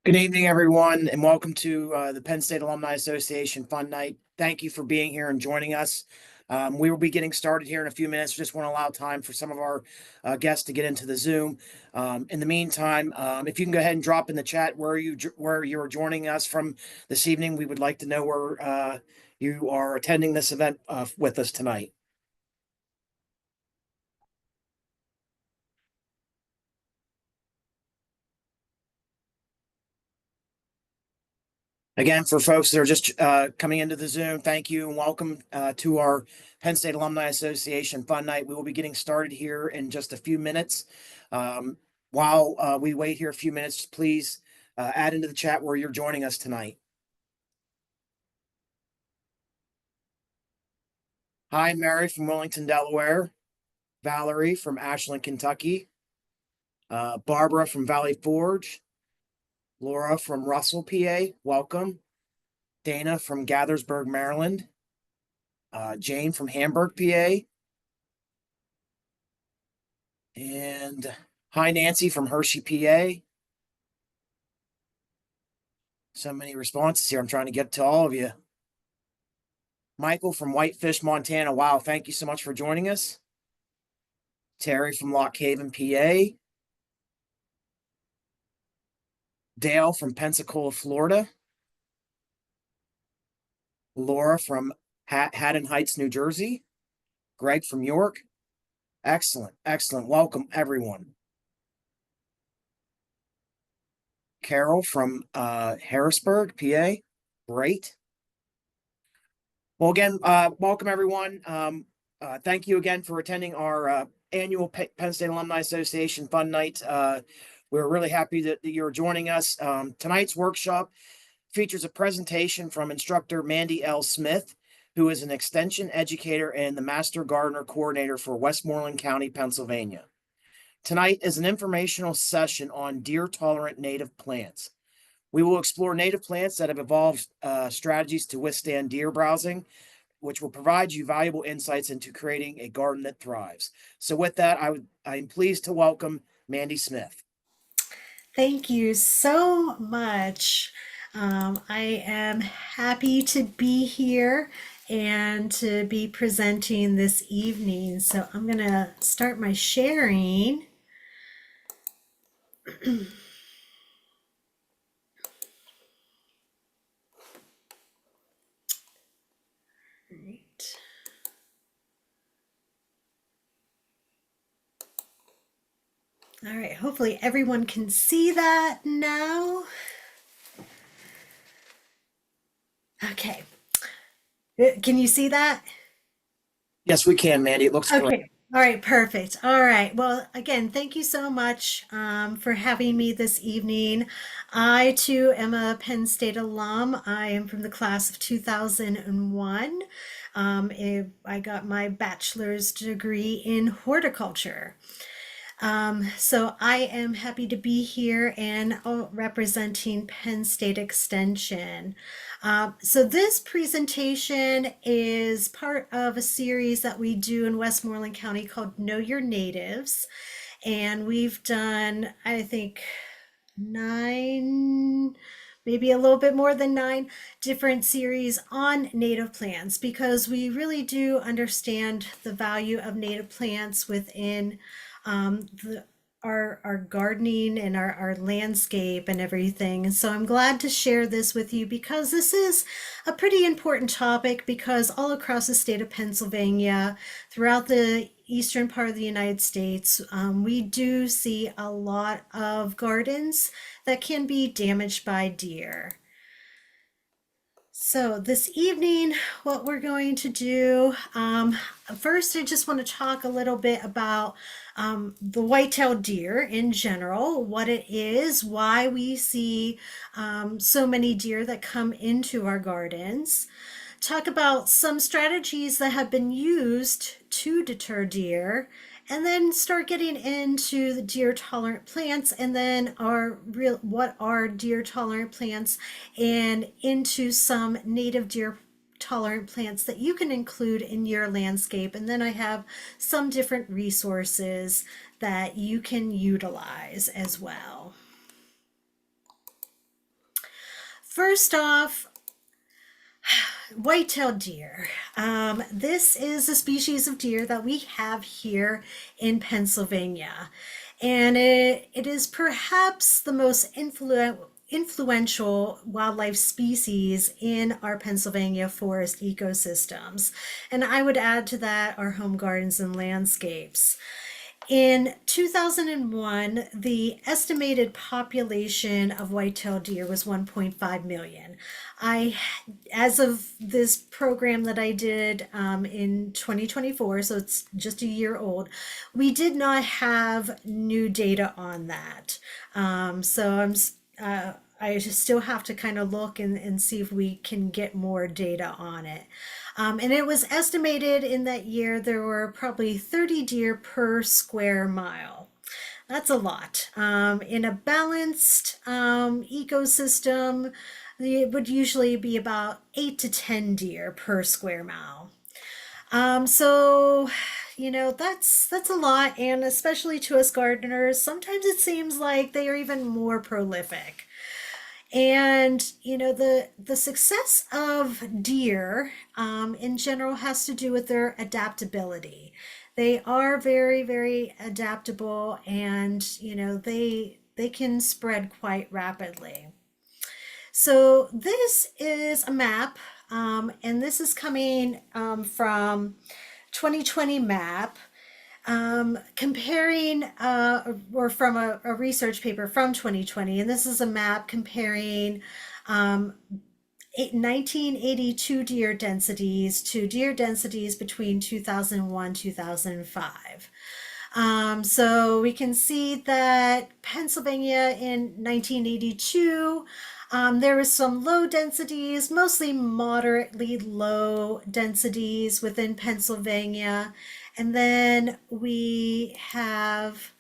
Good evening, everyone, and welcome to the Penn State Alumni Association Fun Night. Thank you for being here and joining us. We will be getting started here in a few minutes. Just want to allow time for some of our guests to get into the Zoom. In the meantime, if you can go ahead and drop in the chat where you are joining us from this evening, we would like to know where you are attending this event with us tonight. Again, for folks that are just coming into the Zoom, thank you and welcome to our Penn State Alumni Association Fun Night. We will be getting started here in just a few minutes. While we wait here a few minutes, please add into the chat where you're joining us tonight. Hi, Mary from Wilmington, Delaware. Valerie from Ashland, Kentucky. Barbara from Valley Forge. Laura from Russell, PA, welcome. Dana from Gathersburg, Maryland. Jane from Hamburg, PA. And hi, Nancy from Hershey, PA. So many responses here. I'm trying to get to all of you. Michael from Whitefish, Montana. Wow, thank you so much for joining us. Terry from Lock Haven, PA. Dale from Pensacola, Florida. Laura from Haddon Heights, New Jersey. Greg from York. Excellent, excellent. Welcome, everyone. Carol from Harrisburg, PA. Great. Well, again, welcome, everyone. Thank you again for attending our annual Penn State Alumni Association Fun Night. We're really happy that you're joining us. Tonight's workshop features a presentation from Instructor Mandy L. Smith, who is an Extension Educator and the Master Gardener Coordinator for Westmoreland County, Pennsylvania. Tonight is an informational session on deer-tolerant native plants. We will explore native plants that have evolved strategies to withstand deer browsing, which will provide you valuable insights into creating a garden that thrives. So with that, I'm pleased to welcome Mandy Smith. Thank you so much. I am happy to be here and to be presenting this evening. So I'm going to start my sharing. All right, hopefully everyone can see that now. Okay. Can you see that? Yes, we can, Mandy. It looks great. Okay. All right, perfect. All right. Well, again, thank you so much for having me this evening. I too am a Penn State alum. I am from the class of 2001. I got my bachelor's degree in horticulture. So I am happy to be here and representing Penn State Extension. So this presentation is part of a series that we do in Westmoreland County called Know Your Natives. And we've done, I think, 9, maybe a little bit more than 9 different series on native plants because we really do understand the value of native plants within our gardening and our landscape and everything. And so I'm glad to share this with you because this is a pretty important topic because all across the state of Pennsylvania, throughout the eastern part of the United States, we do see a lot of gardens that can be damaged by deer. So this evening, what we're going to do, first I just want to talk a little bit about the white-tailed deer in general, what it is, why we see so many deer that come into our gardens. Talk about some strategies that have been used to deter deer, and then start getting into the deer tolerant plants and then what are deer tolerant plants and into some native deer tolerant plants that you can include in your landscape. And then I have some different resources that you can utilize as well. first off, white-tailed deer. This is a species of deer that we have here in Pennsylvania, and it is perhaps the most influential wildlife species in our Pennsylvania forest ecosystems. And I would add to that our home gardens and landscapes. In 2001, the estimated population of white-tailed deer was 1.5 million. As of this program that I did in 2024, so it's just a year old, we did not have new data on that. I still have to kind of look and see if we can get more data on it. And it was estimated in that year there were probably 30 deer per square mile. That's a lot. In a balanced ecosystem, it would usually be about 8 to 10 deer per square mile. So, that's a lot, and especially to us gardeners, sometimes it seems like they are even more prolific. And the success of deer in general has to do with their adaptability. They are very, very adaptable, and they can spread quite rapidly. So this is a map, and this is coming from 2020 map, comparing or from a research paper from 2020, and this is a map comparing 1982 deer densities to deer densities between 2001 2005. So we can see that Pennsylvania in 1982, there was some low densities, mostly moderately low densities within Pennsylvania. And then we have,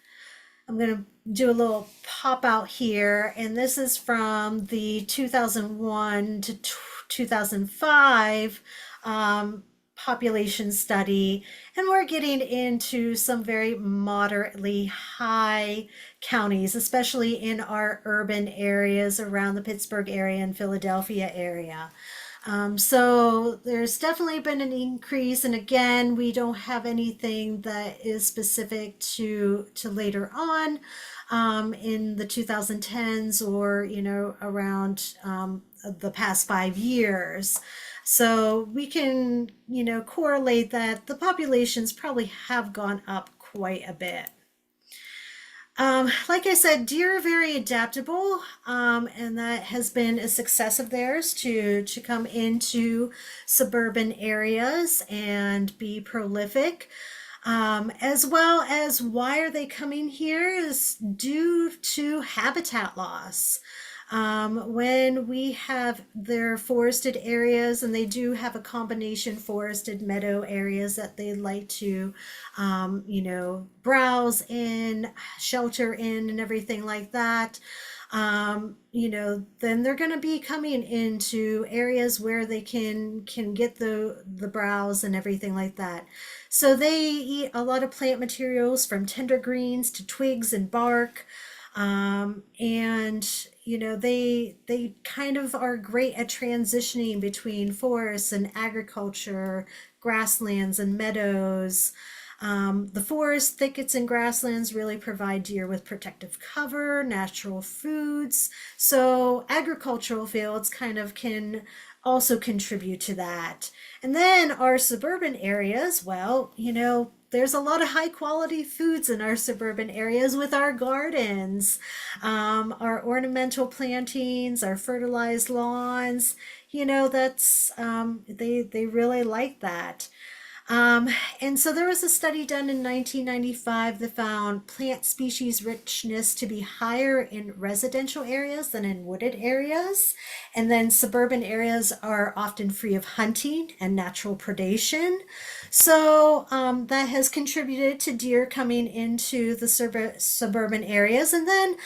I'm going to do a little pop out here, and this is from the 2001 to 2005 population study, and we're getting into some very moderately high counties, especially in our urban areas around the Pittsburgh area and Philadelphia area. So there's definitely been an increase, and again, we don't have anything that is specific to later on in the 2010s or around the past 5 years. So we can correlate that the populations probably have gone up quite a bit. Like I said, deer are very adaptable, and that has been a success of theirs to come into suburban areas and be prolific. As well as why are they coming here is due to habitat loss. When we have their forested areas, and they do have a combination forested meadow areas that they like to, browse in, shelter in, and everything like that, then they're going to be coming into areas where they can get the browse and everything like that. So they eat a lot of plant materials from tender greens to twigs and bark. They kind of are great at transitioning between forests and agriculture, grasslands and meadows. The forest, thickets, and grasslands really provide deer with protective cover, natural foods. So agricultural fields kind of can also contribute to that. And then our suburban areas, well, there's a lot of high quality foods in our suburban areas with our gardens, our ornamental plantings, our fertilized lawns. That's they really like that. And so there was a study done in 1995 that found plant species richness to be higher in residential areas than in wooded areas. And then suburban areas are often free of hunting and natural predation. So that has contributed to deer coming into the suburban areas. And then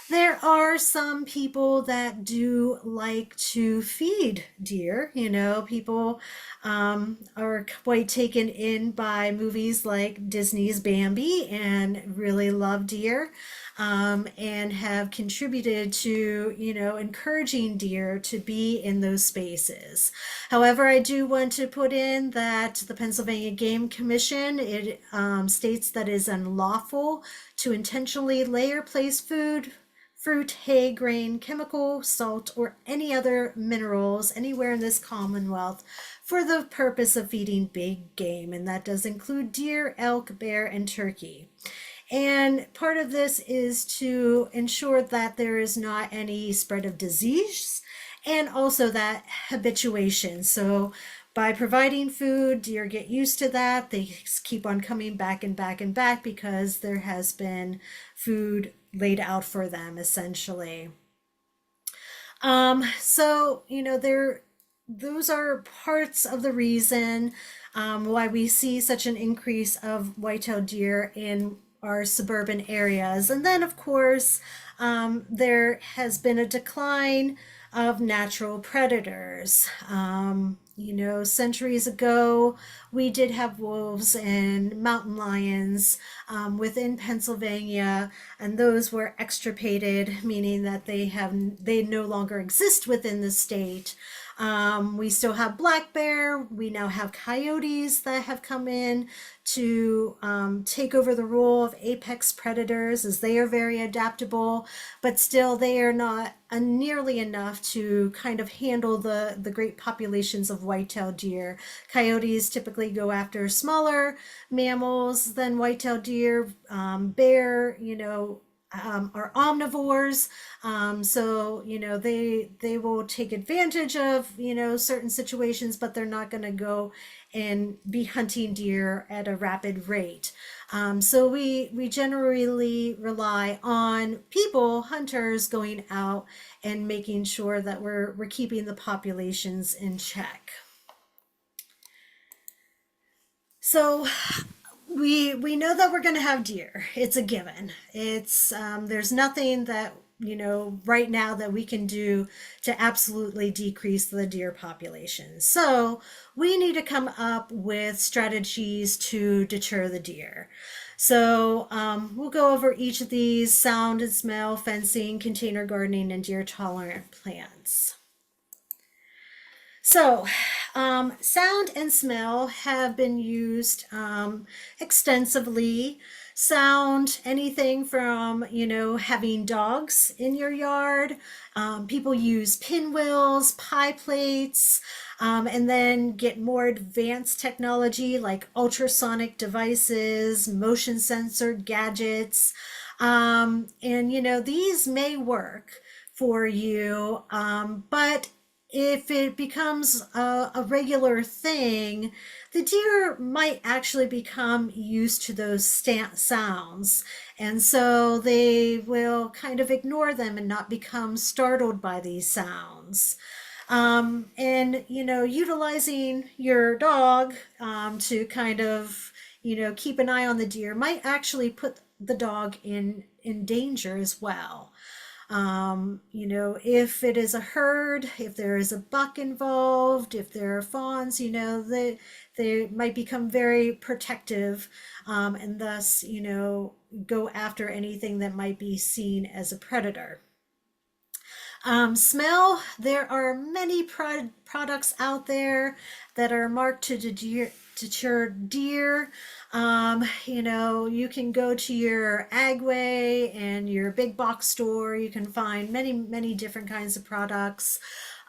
There are some people that do like to feed deer. You know, people are quite taken in by movies like Disney's Bambi and really love deer, and have contributed to, you know, encouraging deer to be in those spaces. However, I do want to put in that the Pennsylvania Game Commission, it states that it is unlawful to intentionally lay or place food, fruit, hay, grain, chemical, salt, or any other minerals anywhere in this Commonwealth for the purpose of feeding big game, and that does include deer, elk, bear, and turkey. And part of this is to ensure that there is not any spread of disease and also that habituation. So by providing food, deer get used to that. They keep on coming back and back and back because there has been food laid out for them essentially. So, you know, those are parts of the reason why we see such an increase of white-tailed deer in our suburban areas. And then, of course, there has been a decline of natural predators. You know, centuries ago, we did have wolves and mountain lions within Pennsylvania, and those were extirpated, meaning that they no longer exist within the state. We still have black bear. We now have coyotes that have come in to take over the role of apex predators, as they are very adaptable, but still they are not nearly enough to kind of handle the great populations of white-tailed deer. Coyotes typically go after smaller mammals than white-tailed deer. Bear, you know, are omnivores, so you know they will take advantage of, you know, certain situations, but they're not going to go and be hunting deer at a rapid rate. So we generally rely on people, hunters, going out and making sure that we're keeping the populations in check. So we know that we're going to have deer. It's a given. It's there's nothing that, you know, right now that we can do to absolutely decrease the deer population. So we need to come up with strategies to deter the deer. So we'll go over each of these: sound and smell, fencing, container gardening, and deer tolerant plants. So, sound and smell have been used extensively. Sound, anything from, you know, having dogs in your yard. People use pinwheels, pie plates, and then get more advanced technology like ultrasonic devices, motion sensor gadgets. And, you know, these may work for you, but if it becomes a regular thing, the deer might actually become used to those sounds. And so they will kind of ignore them and not become startled by these sounds. And, you know, utilizing your dog to kind of, you know, keep an eye on the deer might actually put the dog in danger as well. You know, if it is a herd, if there is a buck involved, if there are fawns, you know, they might become very protective, and thus, you know, go after anything that might be seen as a predator. Smell, there are many products out there that are marked to deter deer. You know, you can go to your Agway and your big box store. You can find many different kinds of products.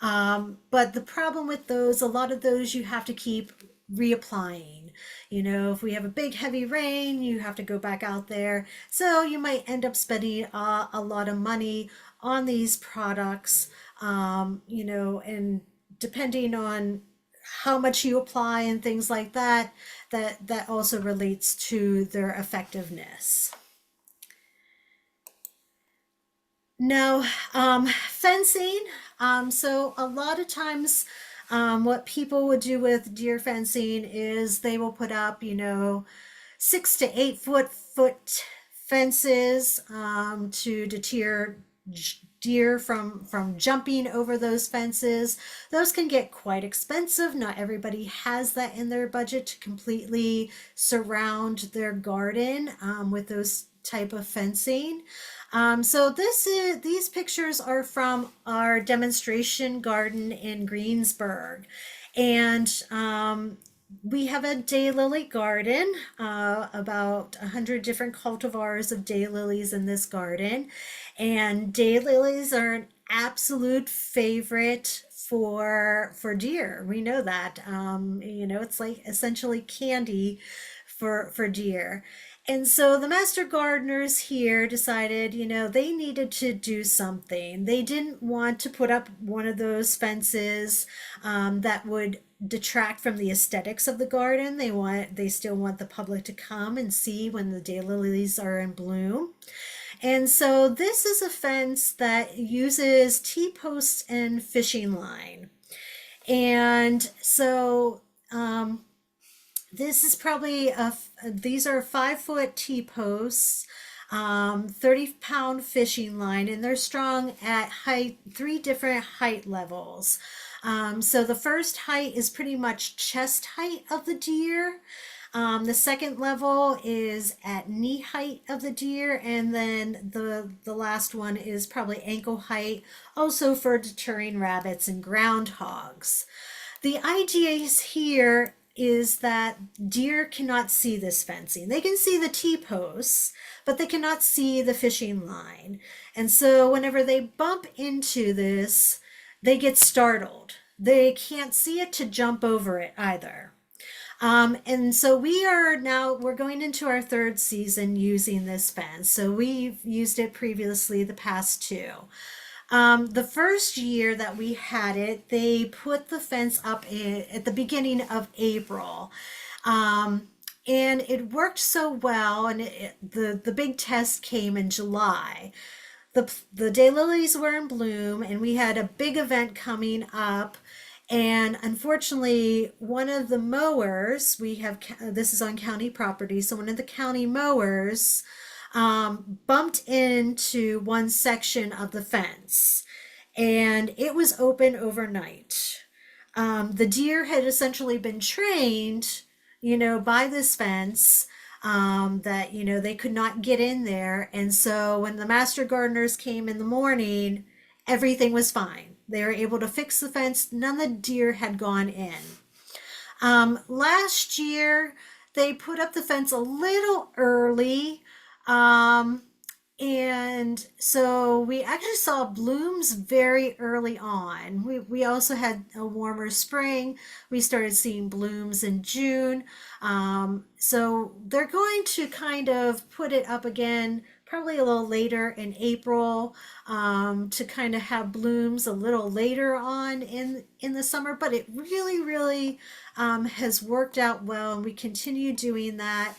But the problem with those, a lot of those you have to keep reapplying. You know, if we have a big heavy rain, you have to go back out there. So you might end up spending a lot of money on these products, you know, and depending on how much you apply and things like that, that also relates to their effectiveness. Now, fencing. So a lot of times, what people would do with deer fencing is they will put up, you know, 6 to 8 foot fences to deter deer from jumping over those fences. Those can get quite expensive. Not everybody has that in their budget to completely surround their garden with those type of fencing. So these pictures are from our demonstration garden in Greensburg, and we have a daylily garden, about 100 different cultivars of daylilies in this garden. And daylilies are an absolute favorite for deer. We know that. It's like essentially candy for deer. And so the master gardeners here decided, they needed to do something. They didn't want to put up one of those fences that would detract from the aesthetics of the garden. They still want the public to come and see when the daylilies are in bloom. And so this is a fence that uses T-posts and fishing line. And so this is probably these are 5-foot T-posts, 30-pound fishing line, and they're strung at height, 3 different height levels. So the first height is pretty much chest height of the deer. The second level is at knee height of the deer, and then the last one is probably ankle height, also for deterring rabbits and groundhogs. The idea is here is that deer cannot see this fencing. They can see the T-posts, but they cannot see the fishing line. And so whenever they bump into this, they get startled. They can't see it to jump over it either. And so we're going into our 3rd season using this fence. So we've used it previously the past 2. The first year that we had it, they put the fence up at the beginning of April. And it worked so well, and the big test came in July. The daylilies were in bloom, and we had a big event coming up. And unfortunately, one of the mowers, this is on county property, so one of the county mowers bumped into one section of the fence, and it was open overnight. The deer had essentially been trained, by this fence, that, they could not get in there. And so when the master gardeners came in the morning, everything was fine. They were able to fix the fence. None of the deer had gone in. Last year, they put up the fence a little early. And so we actually saw blooms very early on. We also had a warmer spring. We started seeing blooms in June. So they're going to kind of put it up again probably a little later in April, to kind of have blooms a little later on in the summer. But it really, really has worked out well, and we continue doing that.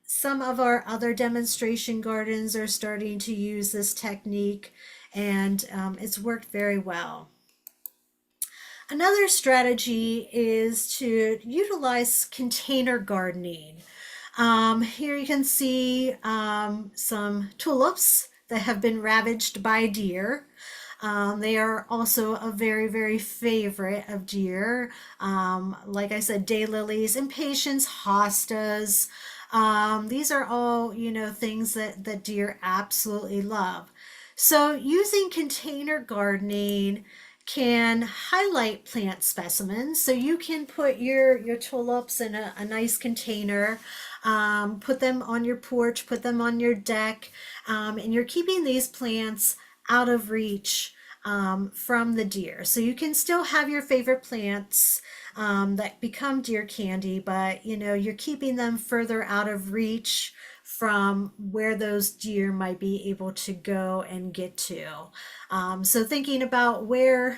Some of our other demonstration gardens are starting to use this technique, and it's worked very well. Another strategy is to utilize container gardening. Here you can see some tulips that have been ravaged by deer. They are also a very, very favorite of deer. Like I said, daylilies, impatiens, hostas. These are all, things that deer absolutely love. So using container gardening can highlight plant specimens. So you can put your tulips in a nice container, put them on your porch, put them on your deck, and you're keeping these plants out of reach from the deer. So you can still have your favorite plants that become deer candy, but you're keeping them further out of reach from where those deer might be able to go and get to. So thinking about where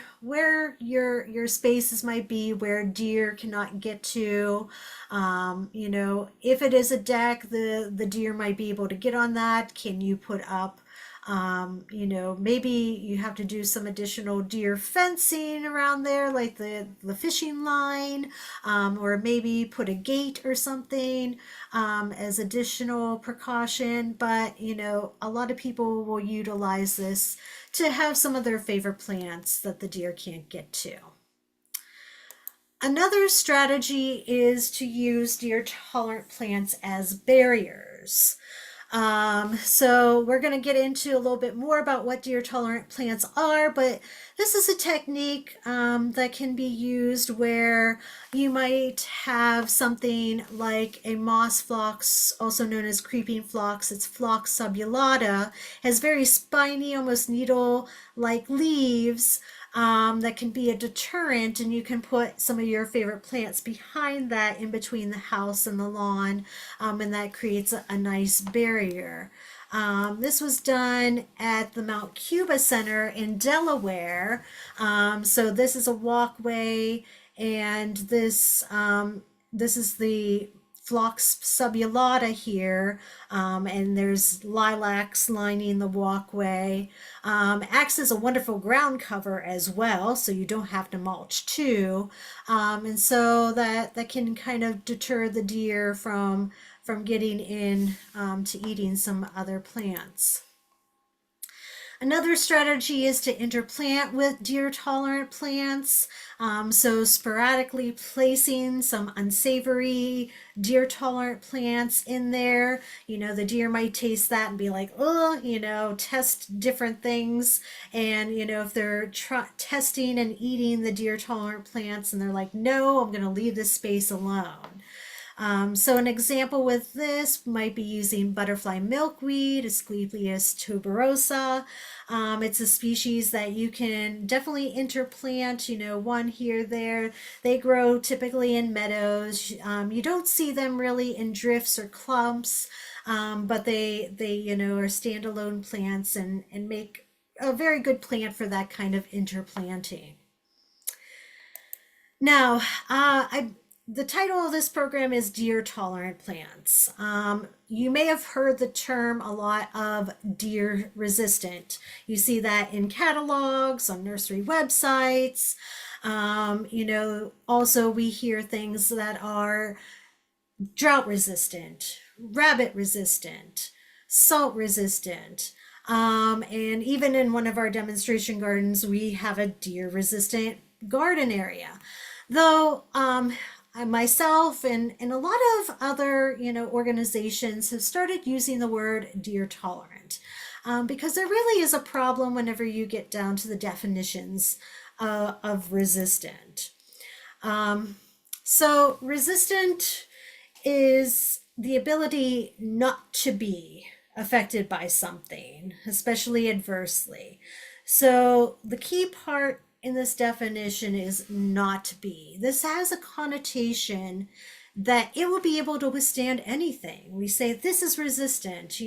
your spaces might be, where deer cannot get to. If it is a deck, the deer might be able to get on that. Can you put up Maybe you have to do some additional deer fencing around there, like the fishing line, or maybe put a gate or something as additional precaution. But, a lot of people will utilize this to have some of their favorite plants that the deer can't get to. Another strategy is to use deer tolerant plants as barriers. So we're going to get into a little bit more about what deer tolerant plants are, but this is a technique that can be used where you might have something like a moss phlox, also known as creeping phlox. It's Phlox subulata, has very spiny, almost needle-like leaves. That can be a deterrent, and you can put some of your favorite plants behind that in between the house and the lawn, and that creates a nice barrier. This was done at the Mount Cuba Center in Delaware. So this is a walkway, and this is the Phlox subulata here, and there's lilacs lining the walkway. Acts as a wonderful ground cover as well, so you don't have to mulch too, and so that can kind of deter the deer from getting in to eating some other plants. Another strategy is to interplant with deer tolerant plants. So sporadically placing some unsavory deer tolerant plants in there. The deer might taste that and be like, oh, test different things. And, if they're testing and eating the deer tolerant plants and they're like, no, I'm going to leave this space alone. So an example with this might be using butterfly milkweed, Asclepias tuberosa. It's a species that you can definitely interplant, one here, there. They grow typically in meadows. You don't see them really in drifts or clumps, but they are standalone plants and make a very good plant for that kind of interplanting. Now, the title of this program is Deer Tolerant Plants. You may have heard the term a lot of deer resistant. You see that in catalogs, on nursery websites. Also we hear things that are drought resistant, rabbit resistant, salt resistant. And even in one of our demonstration gardens, we have a deer resistant garden area. Though myself and a lot of other organizations have started using the word deer tolerant, because there really is a problem whenever you get down to the definitions of resistant. So resistant is the ability not to be affected by something, especially adversely. So the key part in this definition is not to be. This has a connotation that it will be able to withstand anything. We say this is resistant,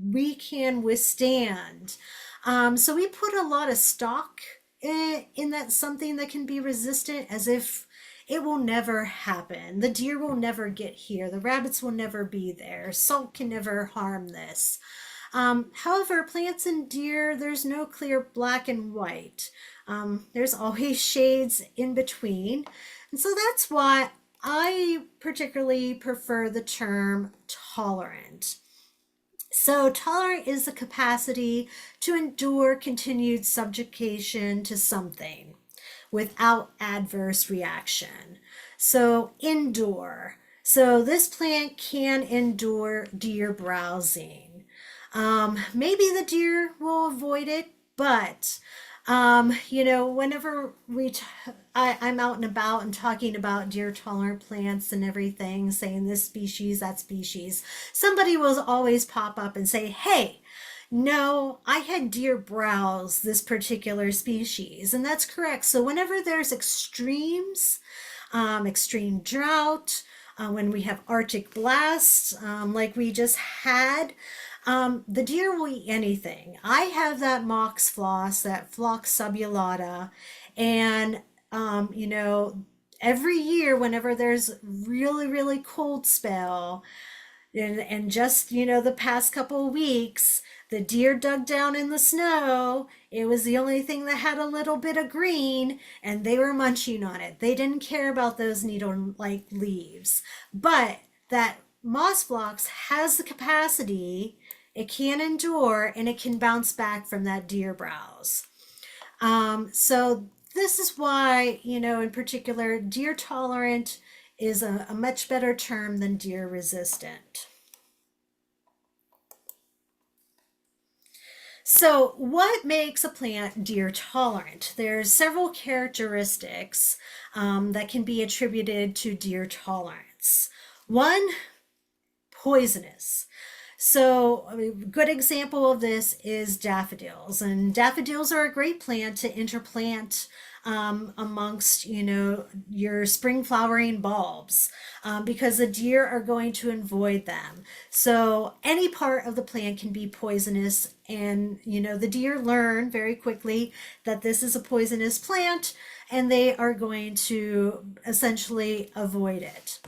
we can withstand. So we put a lot of stock in that something that can be resistant, as if it will never happen. The deer will never get here. The rabbits will never be there. Salt can never harm this. However, plants and deer, there's no clear black and white. There's always shades in between. And so that's why I particularly prefer the term tolerant. So tolerant is the capacity to endure continued subjugation to something without adverse reaction. So endure. So this plant can endure deer browsing. Maybe the deer will avoid it, but whenever I'm out and about and talking about deer tolerant plants and everything, saying this species, that species, somebody will always pop up and say, hey, no, I had deer browse this particular species. And that's correct. So whenever there's extremes, extreme drought, when we have Arctic blasts, like we just had, the deer will eat anything. I have that mox floss, that Phlox subulata, and every year whenever there's really, really cold spell, And just, the past couple of weeks, the deer dug down in the snow. It was the only thing that had a little bit of green, and they were munching on it. They didn't care about those needle like leaves. But that moss phlox has the capacity, it can endure, and it can bounce back from that deer browse. So this is why, in particular, deer tolerant is a much better term than deer resistant. So what makes a plant deer tolerant? There's several characteristics that can be attributed to deer tolerance. One, poisonous. So a good example of this is daffodils, and daffodils are a great plant to interplant amongst, your spring flowering bulbs, because the deer are going to avoid them. So any part of the plant can be poisonous, and the deer learn very quickly that this is a poisonous plant, and they are going to essentially avoid it.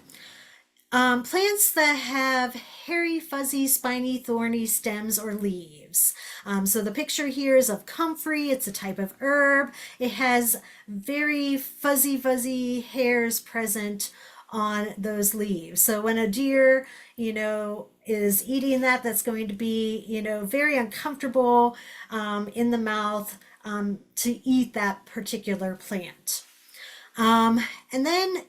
Plants that have hairy, fuzzy, spiny, thorny stems or leaves. So the picture here is of comfrey. It's a type of herb. It has very fuzzy hairs present on those leaves. So when a deer, is eating that, that's going to be, very uncomfortable in the mouth to eat that particular plant. And then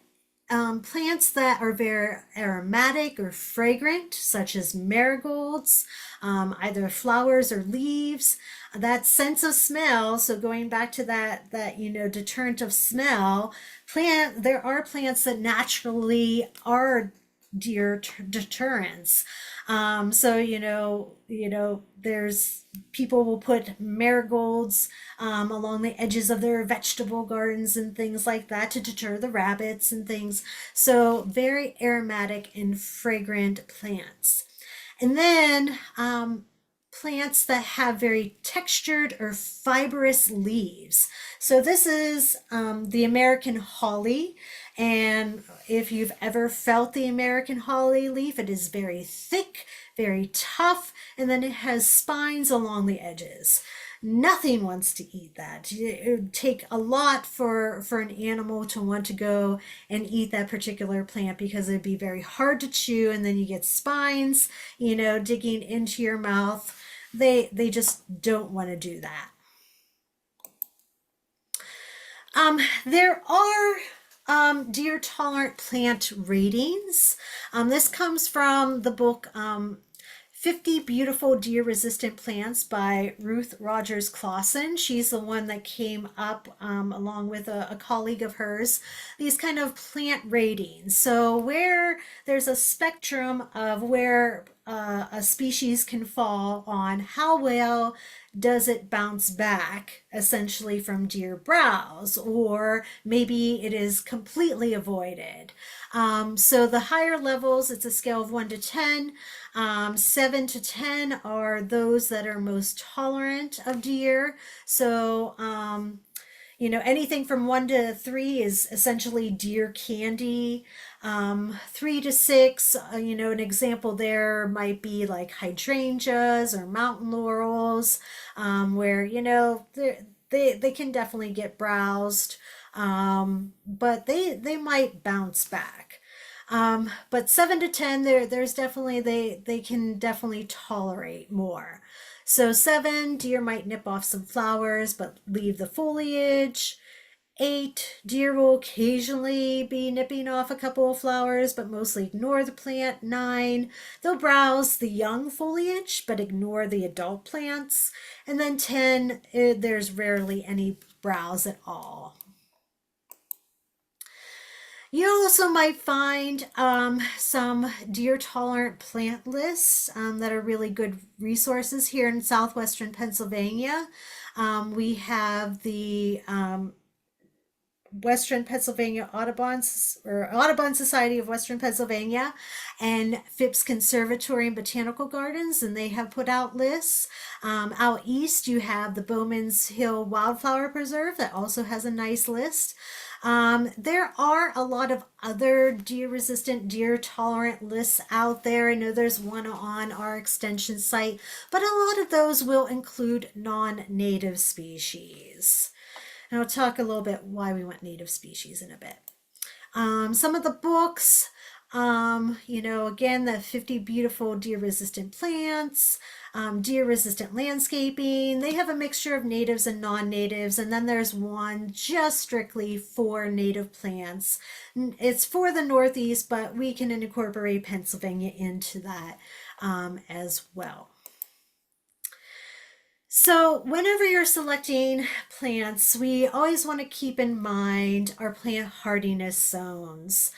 plants that are very aromatic or fragrant, such as marigolds, either flowers or leaves. That sense of smell. So going back to that deterrent of smell, there are plants that naturally are deer deterrents. So there's people will put marigolds along the edges of their vegetable gardens and things like that to deter the rabbits and things. So very aromatic and fragrant plants. And then plants that have very textured or fibrous leaves. So this is the American holly. And if you've ever felt the American holly leaf, it is very thick, very tough, and then it has spines along the edges. Nothing wants to eat that. It would take a lot for an animal to want to go and eat that particular plant, because it'd be very hard to chew, and then you get spines, digging into your mouth. They just don't want to do that. There are deer tolerant plant ratings. This comes from the book 50 Beautiful Deer Resistant Plants by Ruth Rogers Clausen. She's the one that came up along with a colleague of hers, these kind of plant ratings. So where there's a spectrum of where a species can fall on how well does it bounce back essentially from deer browse, or maybe it is completely avoided. So the higher levels, it's a scale of 1 to 10. 7 to 10 are those that are most tolerant of deer. So anything from 1 to 3 is essentially deer candy. 3 to 6, an example there might be like hydrangeas or mountain laurels, where they can definitely get browsed, but they might bounce back. But 7 to 10, there's definitely they can definitely tolerate more. So 7, deer might nip off some flowers but leave the foliage. 8, deer will occasionally be nipping off a couple of flowers but mostly ignore the plant. 9, they'll browse the young foliage but ignore the adult plants. And then 10, there's rarely any browse at all. You also might find some deer tolerant plant lists that are really good resources here in southwestern Pennsylvania. We have the Western Pennsylvania Audubon Society of Western Pennsylvania and Phipps Conservatory and Botanical Gardens, and they have put out lists. Out east, you have the Bowman's Hill Wildflower Preserve that also has a nice list. There are a lot of other deer resistant, deer tolerant lists out there. I know there's one on our extension site, but a lot of those will include non-native species. And I'll talk a little bit why we want native species in a bit. Some of the books, again, the 50 beautiful deer resistant plants, deer resistant landscaping. They have a mixture of natives and non-natives. And then there's one just strictly for native plants. It's for the Northeast, but we can incorporate Pennsylvania into that as well. So whenever you're selecting plants, we always want to keep in mind our plant hardiness zones.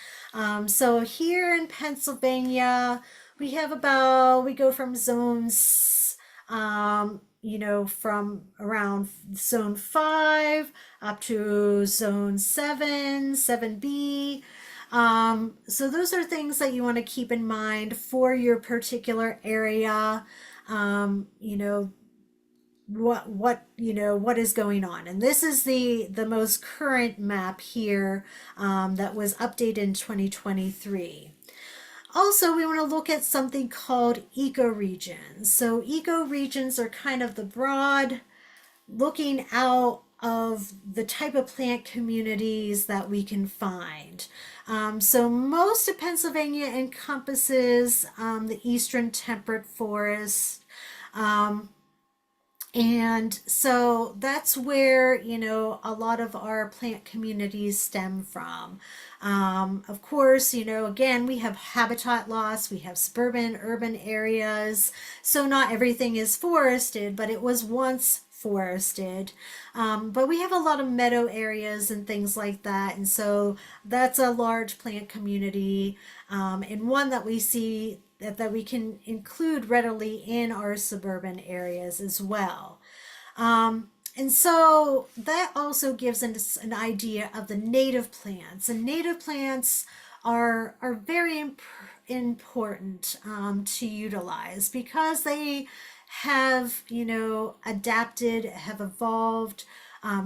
So here in Pennsylvania, we go from zones, from around zone 5 up to zone 7, 7B. So those are things that you want to keep in mind for your particular area. What is going on, and this is the most current map here that was updated in 2023. Also, we want to look at something called ecoregions. So ecoregions are kind of the broad looking out of the type of plant communities that we can find. So most of Pennsylvania encompasses the eastern temperate forest. And so that's where, a lot of our plant communities stem from. Of course, again, we have habitat loss, we have suburban, urban areas. So not everything is forested, but it was once forested. But we have a lot of meadow areas and things like that. And so that's a large plant community, and one that we see that we can include readily in our suburban areas as well. And so that also gives us an idea of the native plants. And native plants are very important to utilize because they have, adapted, have evolved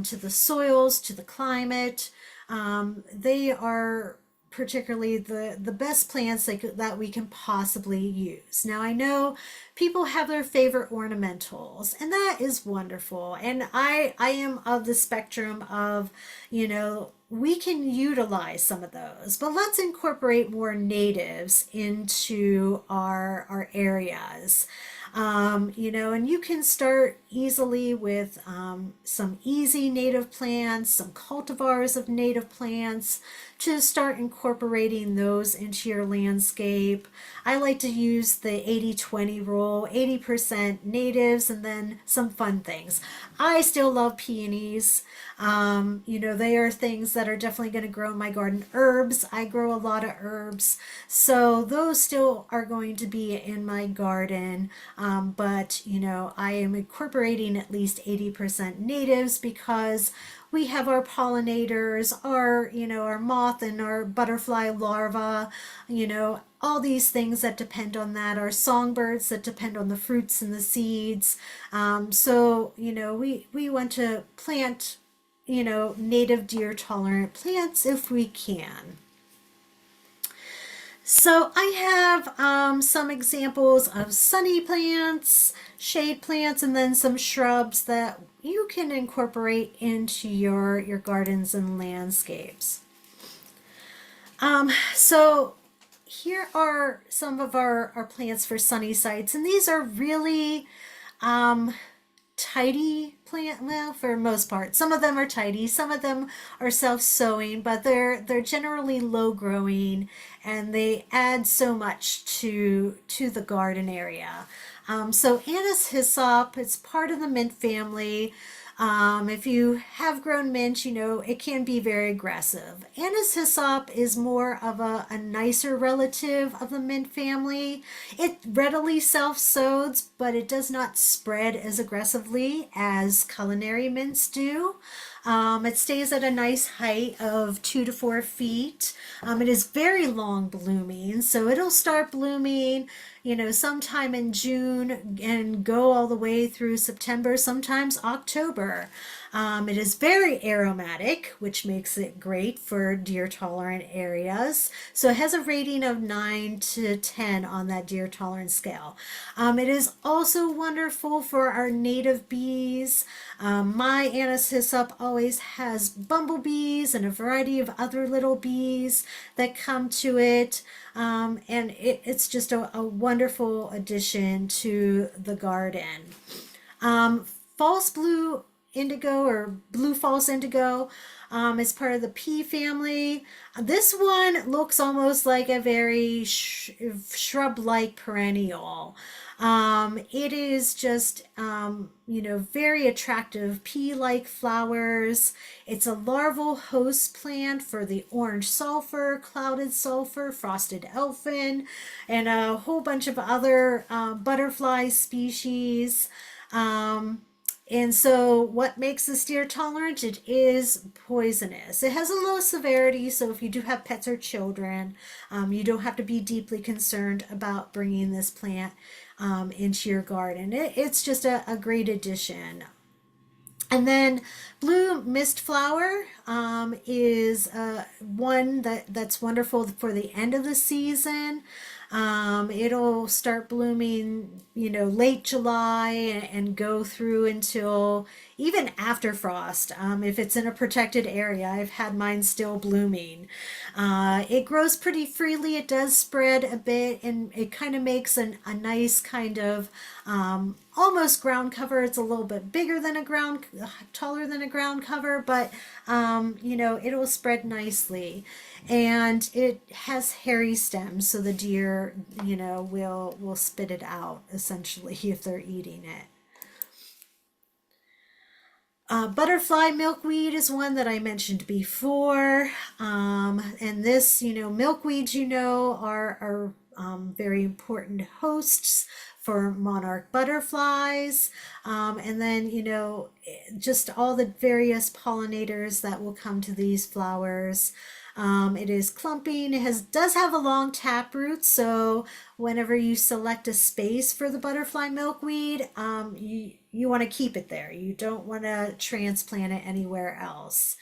to the soils, to the climate. They are particularly the best plants that we can possibly use. Now, I know people have their favorite ornamentals, and that is wonderful. And I am of the spectrum of, we can utilize some of those, but let's incorporate more natives into our areas. And you can start easily with some easy native plants, some cultivars of native plants to start incorporating those into your landscape. I like to use the 80-20 rule, 80% natives and then some fun things. I still love peonies. They are things that are definitely going to grow in my garden. Herbs, I grow a lot of herbs. So those still are going to be in my garden. But I am incorporating at least 80% natives because we have our pollinators, our moth and our butterfly larva, all these things that depend on that, our songbirds that depend on the fruits and the seeds. So we want to plant, native deer tolerant plants if we can. So I have some examples of sunny plants, shade plants, and then some shrubs that you can incorporate into your gardens and landscapes. So here are some of our plants for sunny sites, and these are really tidy plant, well, for the most part. Some of them are tidy, some of them are self-sowing, but they're generally low growing and they add so much to the garden area. So anise hyssop, it's part of the mint family. If you have grown mint, it can be very aggressive. Anise hyssop is more of a nicer relative of the mint family. It readily self-sows, but it does not spread as aggressively as culinary mints do. It stays at a nice height of 2 to 4 feet. It is very long blooming, so it'll start blooming, sometime in June and go all the way through September, sometimes October. It is very aromatic, which makes it great for deer tolerant areas. So it has a rating of 9 to 10 on that deer tolerance scale. It is also wonderful for our native bees. My anise hyssop always has bumblebees and a variety of other little bees that come to it. And it's just a wonderful addition to the garden. False blue indigo or blue false indigo is part of the pea family. This one looks almost like a very shrub-like perennial. It is just, very attractive pea-like flowers. It's a larval host plant for the orange sulfur, clouded sulfur, frosted elfin, and a whole bunch of other butterfly species. And so what makes this deer tolerant? It is poisonous. It has a low severity, so if you do have pets or children, you don't have to be deeply concerned about bringing this plant into your garden. It's just a great addition. And then blue mist flower is one that's wonderful for the end of the season. It'll start blooming, late July and go through until even after frost. If it's in a protected area, I've had mine still blooming. It grows pretty freely. It does spread a bit, and it kind of makes a nice kind of almost ground cover. It's a little bit bigger than taller than a ground cover, but it'll spread nicely. And it has hairy stems, so the deer, will spit it out essentially if they're eating it. Butterfly milkweed is one that I mentioned before. And this, milkweeds, are very important hosts for monarch butterflies. And then, just all the various pollinators that will come to these flowers. It is clumping. It does have a long taproot, so whenever you select a space for the butterfly milkweed, you want to keep it there. You don't want to transplant it anywhere else.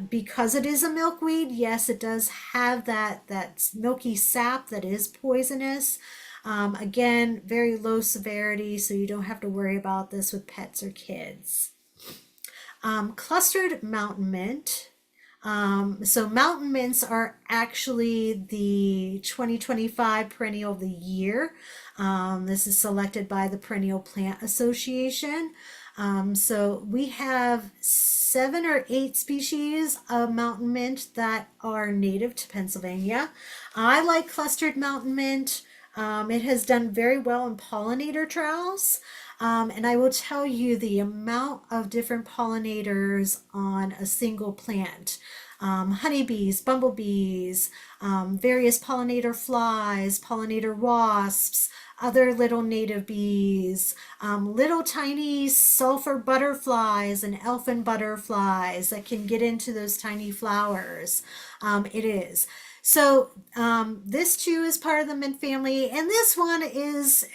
Because it is a milkweed, yes, it does have that milky sap that is poisonous. Again, very low severity, so you don't have to worry about this with pets or kids. Clustered mountain mint. So mountain mints are actually the 2025 perennial of the year. This is selected by the Perennial Plant Association. So we have 7 or 8 species of mountain mint that are native to Pennsylvania. I like clustered mountain mint. It has done very well in pollinator trials. And I will tell you the amount of different pollinators on a single plant. Honeybees, bumblebees, various pollinator flies, pollinator wasps, other little native bees, little tiny sulfur butterflies and elfin butterflies that can get into those tiny flowers. It is. So this too is part of the mint family, and this one is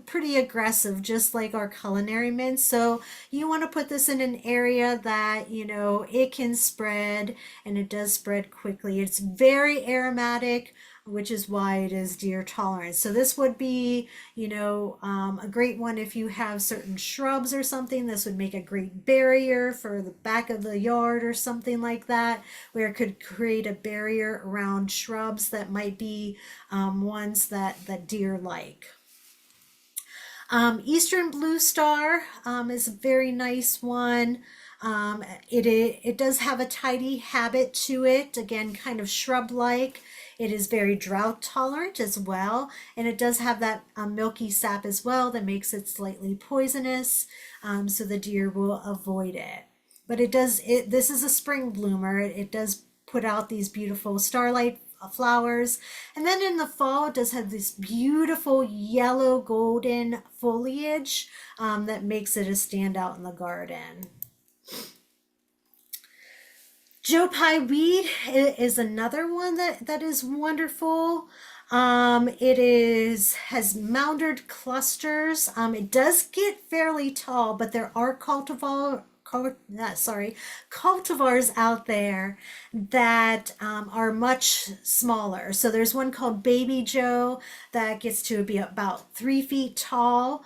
pretty aggressive, just like our culinary mint. So you want to put this in an area that it can spread, and it does spread quickly. It's very aromatic, which is why it is deer tolerant. So this would be a great one if you have certain shrubs or something. This would make a great barrier for the back of the yard or something like that, where it could create a barrier around shrubs that might be ones that deer like. Eastern Blue Star is a very nice one. It does have a tidy habit to it, again, kind of shrub-like. It is very drought tolerant as well, and it does have that milky sap as well that makes it slightly poisonous, so the deer will avoid it. But this is a spring bloomer. It does put out these beautiful starlight flowers, and then in the fall it does have this beautiful yellow golden foliage that makes it a standout in the garden. Joe Pye weed is another one that is wonderful. It has mounded clusters. It does get fairly tall, but there are cultivars out there that are much smaller. So there's one called Baby Joe that gets to be about 3 feet tall.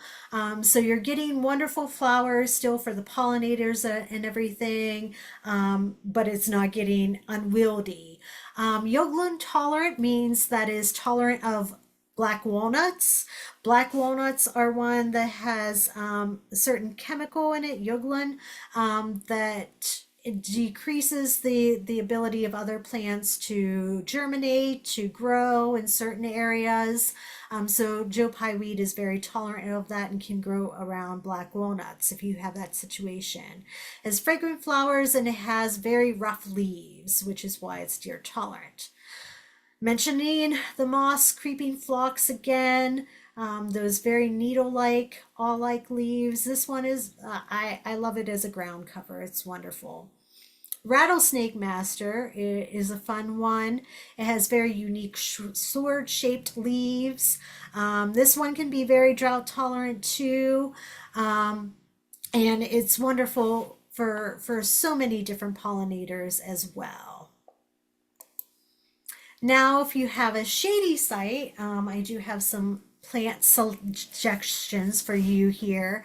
So you're getting wonderful flowers still for the pollinators and everything, but it's not getting unwieldy. Yoglin tolerant means that is tolerant of black walnuts. Black walnuts are one that has a certain chemical in it, yoglin, that it decreases the ability of other plants to germinate, to grow in certain areas. So Joe Pye weed is very tolerant of that and can grow around black walnuts if you have that situation. It has fragrant flowers and it has very rough leaves, which is why it's deer tolerant. Mentioning the moss creeping phlox again, those very needle-like, awl-like leaves. This one is, I love it as a ground cover. It's wonderful. Rattlesnake Master is a fun one. It has very unique sword-shaped leaves. This one can be very drought tolerant too. And it's wonderful for so many different pollinators as well. Now, if you have a shady site, I do have some plant suggestions for you here.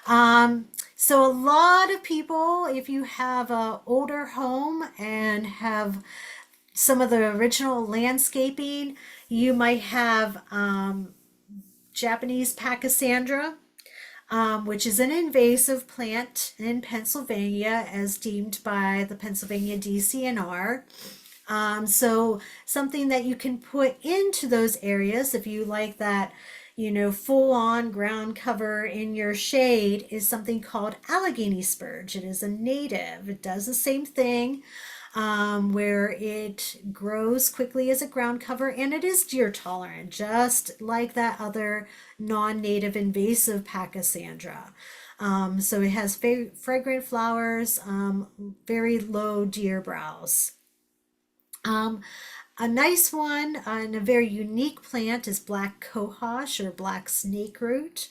So a lot of people, if you have an older home and have some of the original landscaping, you might have Japanese Pachysandra, which is an invasive plant in Pennsylvania as deemed by the Pennsylvania DCNR. So something that you can put into those areas if you like that, full on ground cover in your shade is something called Allegheny spurge. It is a native. It does the same thing, where it grows quickly as a ground cover and it is deer tolerant, just like that other non-native invasive Pachysandra. So it has very fragrant flowers, very low deer browse. A nice one and a very unique plant is black cohosh or black snakeroot.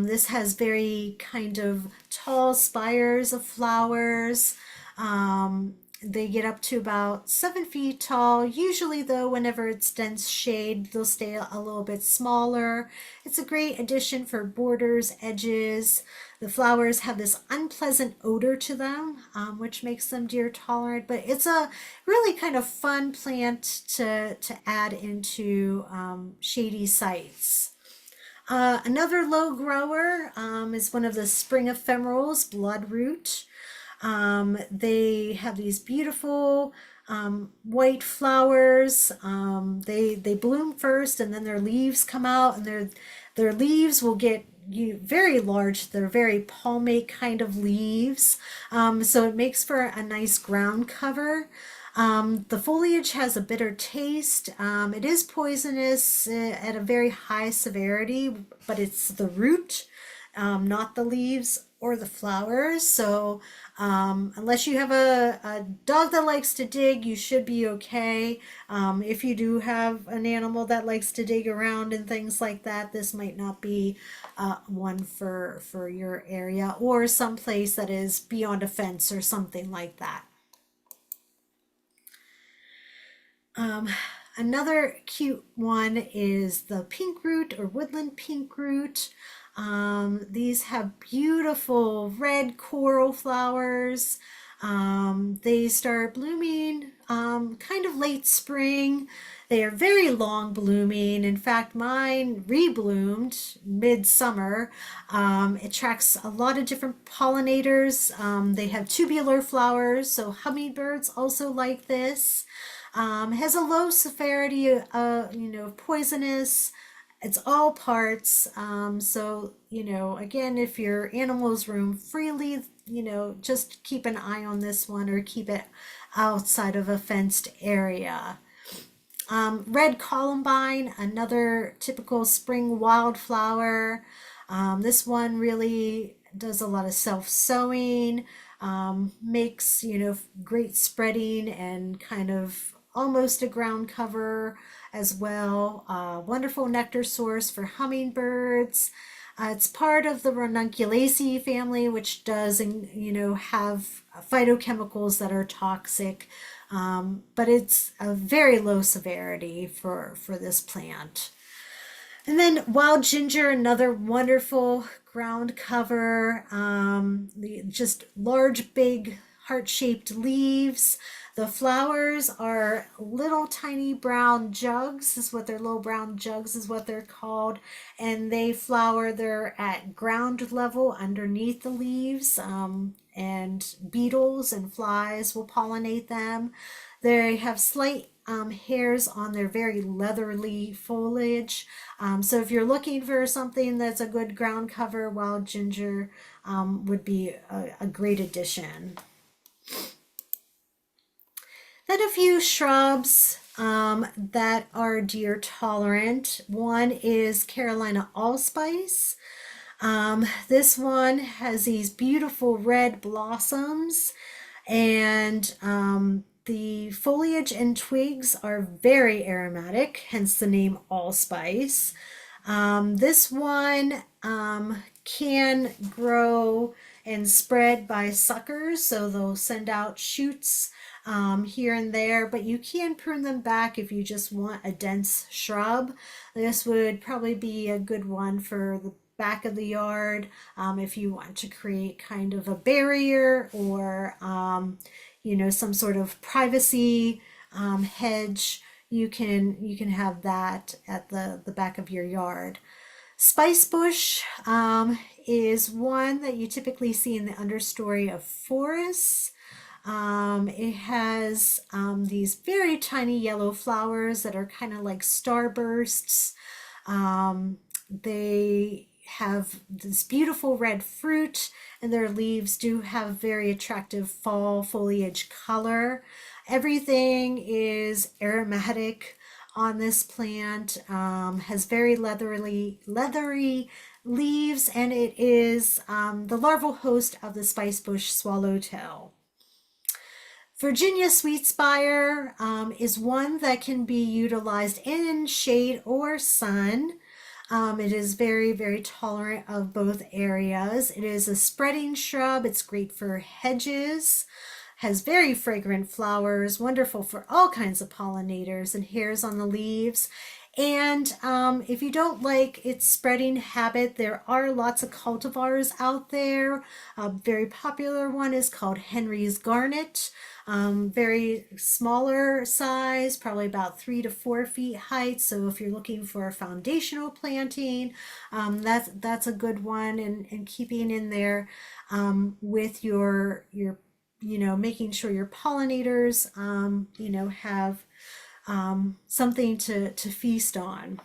This has very kind of tall spires of flowers. They get up to about 7 feet tall. Usually though, whenever it's dense shade, they'll stay a little bit smaller. It's a great addition for borders, edges. The flowers have this unpleasant odor to them, which makes them deer tolerant, but it's a really kind of fun plant to add into shady sites. Another low grower is one of the spring ephemerals, bloodroot. They have these beautiful white flowers. They bloom first and then their leaves come out, and their leaves will get very large. They're very palmate kind of leaves. So it makes for a nice ground cover. The foliage has a bitter taste. It is poisonous at a very high severity, but it's the root, not the leaves or the flowers. So unless you have a dog that likes to dig, you should be okay. If you do have an animal that likes to dig around and things like that, this might not be one for your area, or someplace that is beyond a fence or something like that. Another cute one is the pink root or woodland pink root. These have beautiful red coral flowers. They start blooming kind of late spring. They are very long blooming. In fact, mine rebloomed midsummer. It attracts a lot of different pollinators. They have tubular flowers, so hummingbirds also like this. Has a low severity, poisonous. It's all parts. So, again, if your animals roam freely, just keep an eye on this one or keep it outside of a fenced area. Red columbine, another typical spring wildflower. This one really does a lot of self-sowing. makes, great spreading and kind of almost a ground cover as well. Wonderful nectar source for hummingbirds. It's part of the Ranunculaceae family, which does, have phytochemicals that are toxic, but it's a very low severity for this plant. And then wild ginger, another wonderful ground cover. Just large, big, heart-shaped leaves. The flowers are little tiny brown jugs, is what they're little brown jugs is what they're called. And they flower, they're at ground level underneath the leaves. And beetles and flies will pollinate them. They have slight hairs on their very leathery foliage. So if you're looking for something that's a good ground cover, wild ginger would be a great addition. Then a few shrubs that are deer tolerant. One is Carolina allspice. This one has these beautiful red blossoms, and the foliage and twigs are very aromatic, hence the name allspice. This one can grow and spread by suckers, so they'll send out shoots here and there, but you can prune them back if you just want a dense shrub. This would probably be a good one for the back of the yard if you want to create kind of a barrier or some sort of privacy hedge. You can have that at the back of your yard. Spice bush is one that you typically see in the understory of forests. It has these very tiny yellow flowers that are kind of like starbursts. They have this beautiful red fruit, and their leaves do have very attractive fall foliage color. Everything is aromatic on this plant, has very leathery leaves, and it is the larval host of the spicebush swallowtail. Virginia sweetspire is one that can be utilized in shade or sun. It is very, very tolerant of both areas. It is a spreading shrub. It's great for hedges, has very fragrant flowers, wonderful for all kinds of pollinators and hairs on the leaves. And if you don't like its spreading habit, there are lots of cultivars out there. A very popular one is called Henry's Garnet. Very smaller size, probably about 3 to 4 feet height. So if you're looking for a foundational planting, that's a good one. And keeping in there with your making sure your pollinators have something to feast on.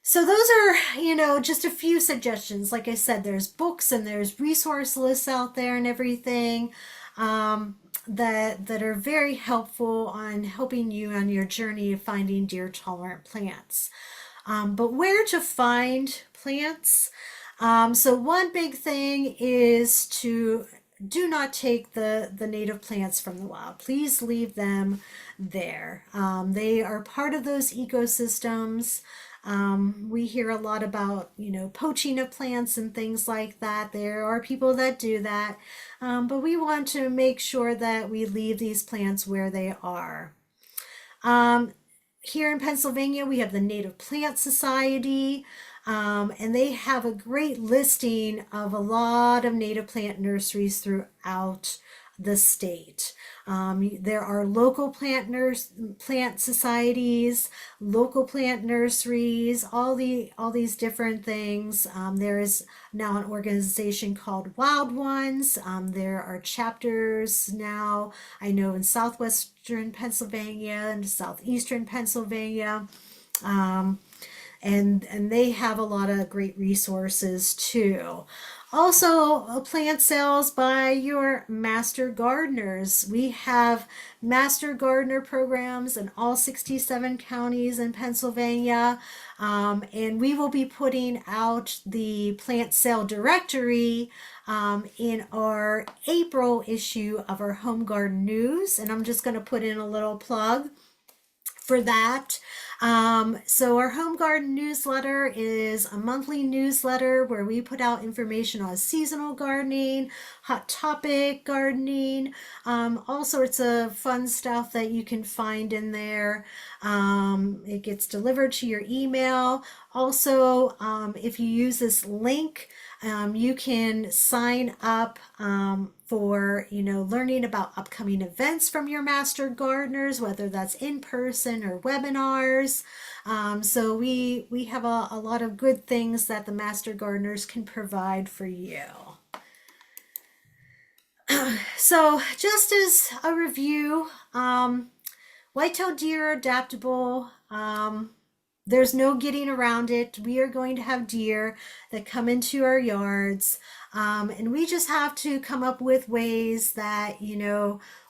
So those are, just a few suggestions. Like I said, there's books and there's resource lists out there and everything that are very helpful on helping you on your journey of finding deer tolerant plants. But where to find plants? So one big thing is to do not take the native plants from the wild. Please leave them there. They are part of those ecosystems. We hear a lot about, poaching of plants and things like that. There are people that do that, but we want to make sure that we leave these plants where they are. Here in Pennsylvania, we have the Native Plant Society, and they have a great listing of a lot of native plant nurseries throughout the state. There are local plant societies, local plant nurseries, all these different things. There is now an organization called Wild Ones. There are chapters now, I know, in southwestern Pennsylvania and southeastern Pennsylvania. And they have a lot of great resources too. Also, plant sales by your master gardeners. We have master gardener programs in all 67 counties in Pennsylvania. And we will be putting out the plant sale directory in our April issue of our Home Garden News. And I'm just going to put in a little plug for that. So our home garden newsletter is a monthly newsletter where we put out information on seasonal gardening, hot topic gardening, all sorts of fun stuff that you can find in there. It gets delivered to your email. Also, if you use this link, you can sign up for learning about upcoming events from your master gardeners, whether that's in person or webinars. So we have a lot of good things that the master gardeners can provide for you. So just as a review, white-tailed deer are adaptable. There's no getting around it. We are going to have deer that come into our yards. And we just have to come up with ways that,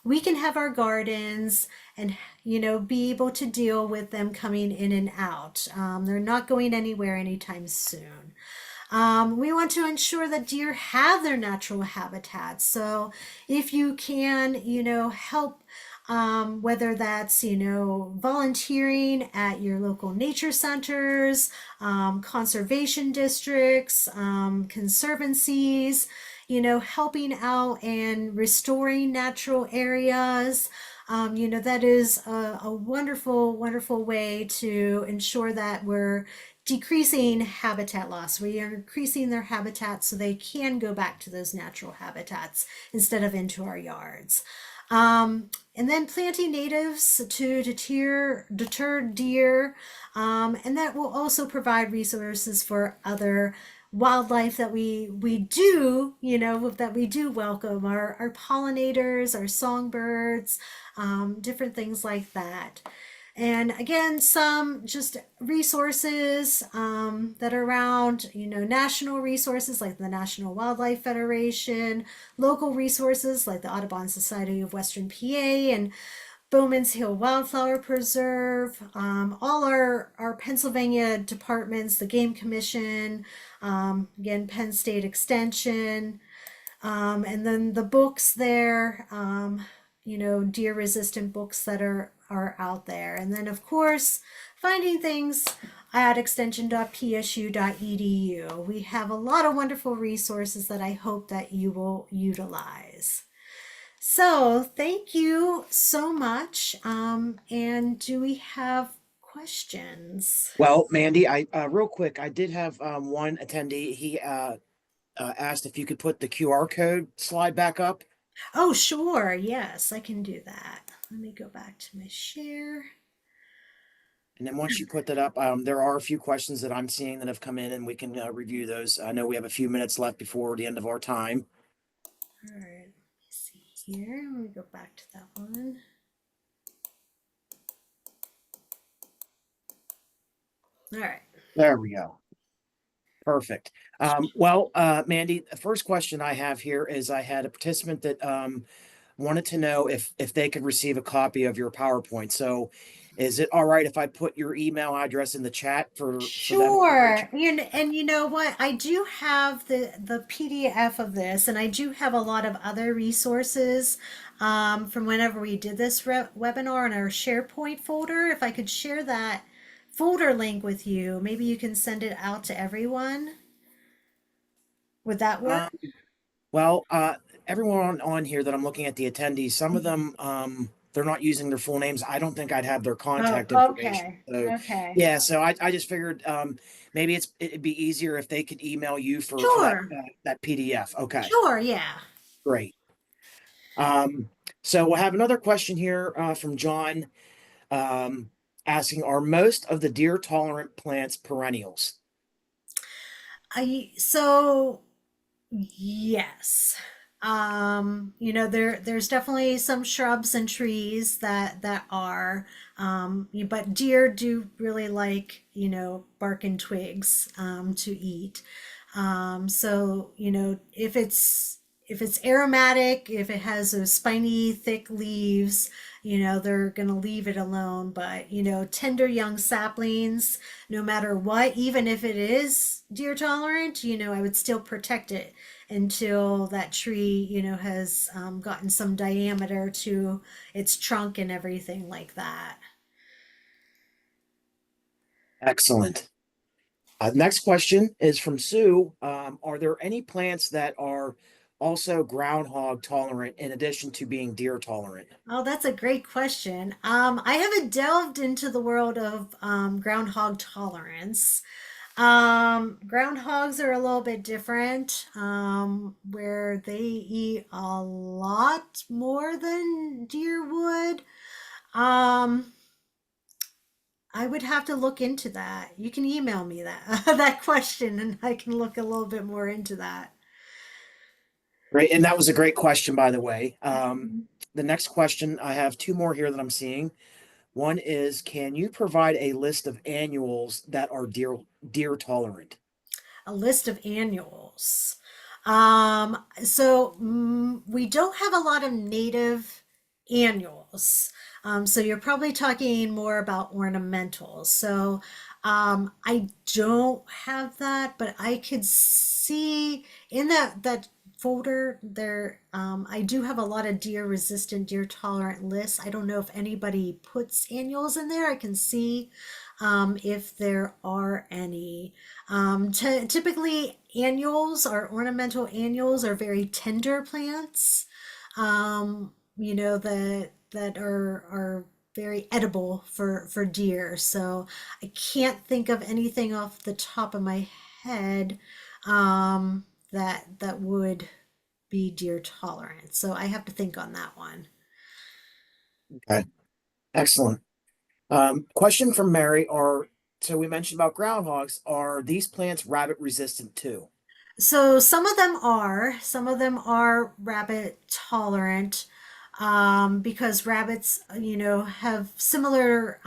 we can have our gardens and, be able to deal with them coming in and out. They're not going anywhere anytime soon. We want to ensure that deer have their natural habitats. So if you can, help, whether that's, volunteering at your local nature centers, conservation districts, conservancies, helping out and restoring natural areas. That is a wonderful, wonderful way to ensure that we're decreasing habitat loss. We are increasing their habitat so they can go back to those natural habitats instead of into our yards. And then planting natives to deter deer, and that will also provide resources for other wildlife that we do, that we do welcome, our pollinators, our songbirds, different things like that. And again, some just resources that are around, national resources like the National Wildlife Federation, local resources like the Audubon Society of Western PA and Bowman's Hill Wildflower Preserve, all our Pennsylvania departments, the Game Commission, again, Penn State Extension, and then the books there, deer resistant books that are out there. And then, of course, finding things at extension.psu.edu. We have a lot of wonderful resources that I hope that you will utilize. So thank you so much. And do we have questions? Well, Mandy, I real quick, I did have one attendee. He asked if you could put the QR code slide back up. Oh, sure. Yes, I can do that. Let me go back to my share. And then once you put that up, there are a few questions that I'm seeing that have come in, and we can review those. I know we have a few minutes left before the end of our time. All right, let me see here. Let me go back to that one. All right. There we go. Perfect. Mandy, the first question I have here is I had a participant that wanted to know if they could receive a copy of your PowerPoint. So is it all right if I put your email address in the chat for them? Sure. And you know what? I do have the PDF of this, and I do have a lot of other resources from whenever we did this webinar in our SharePoint folder. If I could share that folder link with you, maybe you can send it out to everyone. Would that work? Well, everyone on here that I'm looking at the attendees, some of them they're not using their full names. I don't think I'd have their contact Oh, information. okay. So Okay. yeah, so I just figured maybe it'd be easier if they could email you for that Sure. that PDF. Okay, Sure, yeah. great. So we'll have another question here from John um, asking, are most of the deer tolerant plants perennials? So yes. There's definitely some shrubs and trees that are, but deer do really like, bark and twigs to eat. So, if it's aromatic, if it has those spiny, thick leaves, they're gonna leave it alone. But, tender young saplings, no matter what, even if it is deer tolerant, I would still protect it until that tree, has gotten some diameter to its trunk and everything like that. Excellent. Next question is from Sue. Are there any plants that are also groundhog tolerant in addition to being deer tolerant? Oh, that's a great question. I haven't delved into the world of groundhog tolerance. Groundhogs are a little bit different, where they eat a lot more than deer would. Um, I would have to look into that. You can email me that that question, and I can look a little bit more into that. Great. And that was a great question, by the way. The next question, I have two more here that I'm seeing. One is, can you provide a list of annuals that are deer tolerant? A list of annuals. We don't have a lot of native annuals. So you're probably talking more about ornamentals. So I don't have that, but I could see in that folder there. I do have a lot of deer resistant, deer tolerant lists. I don't know if anybody puts annuals in there. I can see if there are any. Typically, annuals or ornamental annuals are very tender plants, that are very edible for deer. So I can't think of anything off the top of my head that would be deer tolerant. So I have to think on that one. Okay. Excellent. Question from Mary are, so we mentioned about groundhogs. Are these plants rabbit resistant too? So some of them are rabbit tolerant, because rabbits, have similar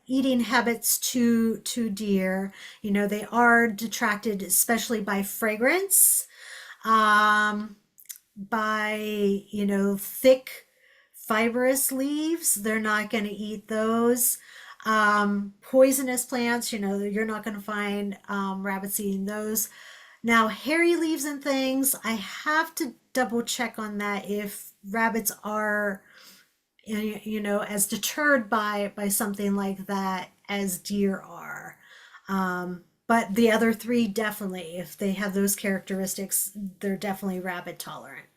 eating habits to deer. They are detracted, especially by fragrance, um, by thick fibrous leaves. They're not going to eat those. Poisonous plants, you're not going to find rabbits eating those. Now, hairy leaves and things, I have to double check on that if rabbits are, as deterred by something like that as deer are. But the other three definitely, if they have those characteristics, they're definitely rabbit tolerant.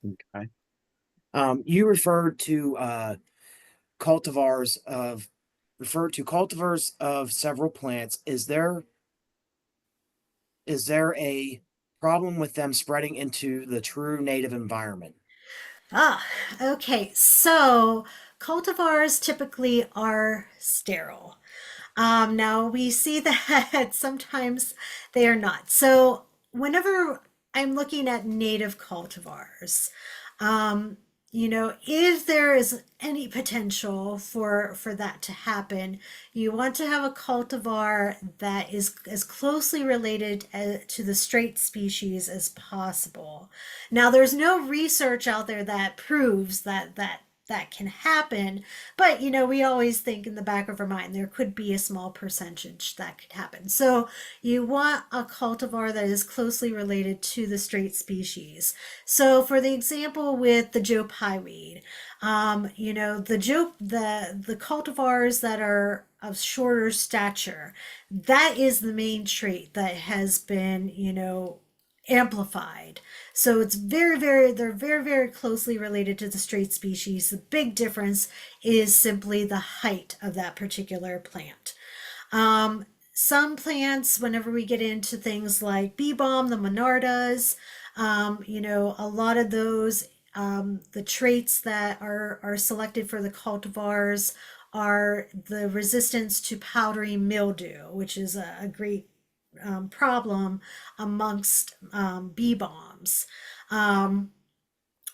Okay. You cultivars of referred to cultivars of several plants. Is there a problem with them spreading into the true native environment? Ah, okay. So cultivars typically are sterile. Now we see that sometimes they are not. So whenever I'm looking at native cultivars, um, if there is any potential for that to happen, you want to have a cultivar that is as closely related to the straight species as possible. Now, there's no research out there that proves that can happen, but we always think in the back of our mind there could be a small percentage that could happen. So you want a cultivar that is closely related to the straight species. So for the example with the Joe Pye weed, the cultivars that are of shorter stature, that is the main trait that has been, amplified. So it's they're very, very closely related to the straight species. The big difference is simply the height of that particular plant. Some plants, whenever we get into things like bee balm, the monardas, a lot of those, the traits that are selected for the cultivars are the resistance to powdery mildew, which is a great problem amongst bee balms. Um,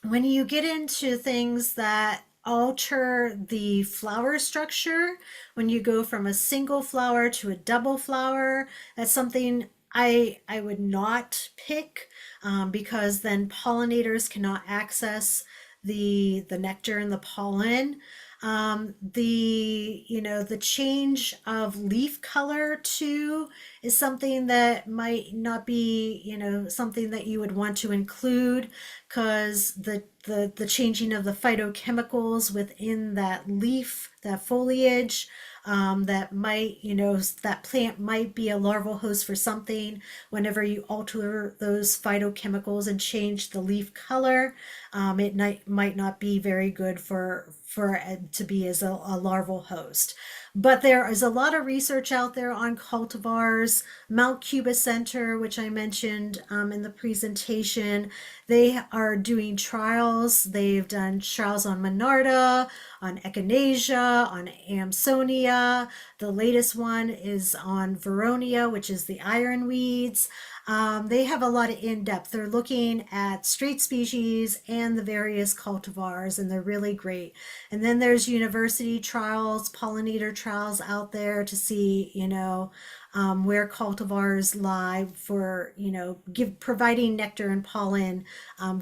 when you get into things that alter the flower structure when you go from a single flower to a double flower. That's something I would not pick, because then pollinators cannot access the nectar and the pollen. The change of leaf color too is something that might not be, something that you would want to include, because the changing of the phytochemicals within that leaf, that foliage, that might, that plant might be a larval host for something. Whenever you alter those phytochemicals and change the leaf color, it might not be very good for to be as a larval host. But there is a lot of research out there on cultivars. Mount Cuba Center, which I mentioned in the presentation, they are doing trials. They've done trials on Monarda, on Echinacea, on Amsonia. The latest one is on Veronia, which is the ironweeds. They have a lot of in-depth. They're looking at straight species and the various cultivars, and they're really great. And then there's university trials, pollinator trials out there to see, where cultivars lie for, providing nectar and pollen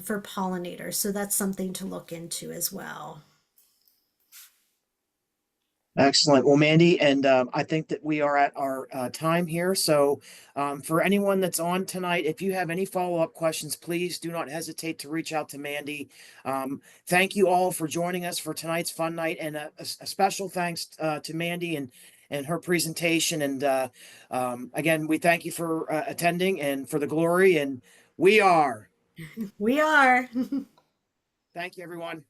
for pollinators. So that's something to look into as well. Excellent. Well, Mandy, and I think that we are at our time here. So, for anyone that's on tonight, if you have any follow-up questions, please do not hesitate to reach out to Mandy. Thank you all for joining us for tonight's fun night, and a special thanks to Mandy and her presentation. And again, we thank you for attending and for the glory. And we are. We are. Thank you, everyone.